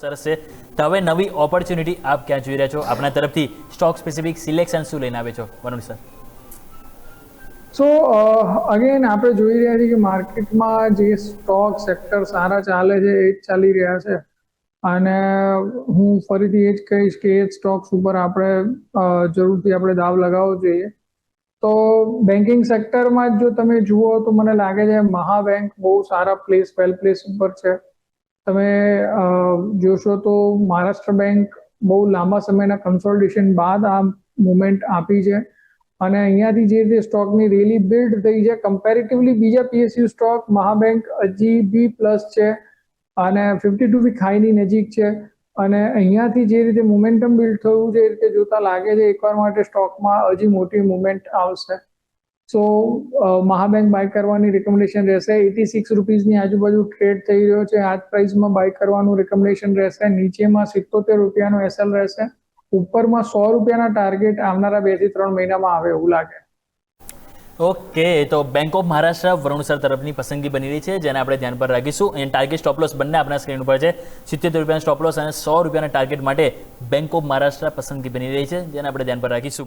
સરસ છે. તો હવે નવી ઓપોર્ચ્યુનિટી આપ ક્યાં જોઈ રહ્યા છો? આપણા તરફથી સ્ટોક સ્પેસિફિક સિલેક્શન શું લઈને આવે છો વરુણ સર? સો અગેન આપણે જોઈ રહ્યા છીએ કે માર્કેટમાં જે સ્ટોક સેક્ટર સારા ચાલે છે એ જ ચાલી રહ્યા છે અને હું ફરીથી એ જ કહીશ કે એ જ સ્ટોક્સ ઉપર આપણે જરૂરથી આપણે દાવ લગાવવો જોઈએ. તો બેન્કિંગ સેક્ટરમાં જો તમે જુઓ તો મને લાગે છે મહાબેંક બહુ સારા વેલ પ્લેસ ઉપર છે. તમે જોશો તો મહારાષ્ટ્ર બેંક બહુ લાંબા સમયના કન્સોલિડેશન બાદ આ મુવમેન્ટ આપી છે અને અહીંયાથી જે રીતે સ્ટોકની રેલી બિલ્ડ થઈ છે કમ્પેરેટિવલી બીજા પીએસયુ સ્ટોક મહાબેંક હજી બી પ્લસ છે અને 52 વીક હાઈની નજીક છે અને અહીંયાથી જે રીતે મોમેન્ટમ બિલ્ડ થયું છે એ રીતે જોતા લાગે છે એકવાર માટે સ્ટોકમાં હજી મોટી મુવમેન્ટ આવશે. સો મહાબેંક બાય કરવાની રિકમેન્ડેશન રહેશે. 86 રૂપીસની આજુબાજુ ટ્રેડ થઈ રહ્યો છે. આ જ પ્રાઇસમાં બાય કરવાનું રિકમેન્ડેશન રહેશે. નીચેમાં 77 રૂપિયાનો એસએલ રહેશે. ઉપરમાં 100 રૂપિયાના ટાર્ગેટ આવનારા 2 થી 3 મહિનામાં આવે એવું લાગે. ઓકે, તો bank of Maharashtra Varun sir તરફની પસંદગી બની રહી છે જેને આપણે ધ્યાન પર રાખીશું. અને ટાર્ગેટ સ્ટોપ લોસ બંને આપણા સ્ક્રીન ઉપર છે. 77 રૂપિયાના સ્ટોપ લોસ અને 100 રૂપિયાના ટાર્ગેટ માટે બેંક ઓફ મહારાષ્ટ્ર પસંદગી બની રહી છે જેને આપણે ધ્યાન પર રાખીશું.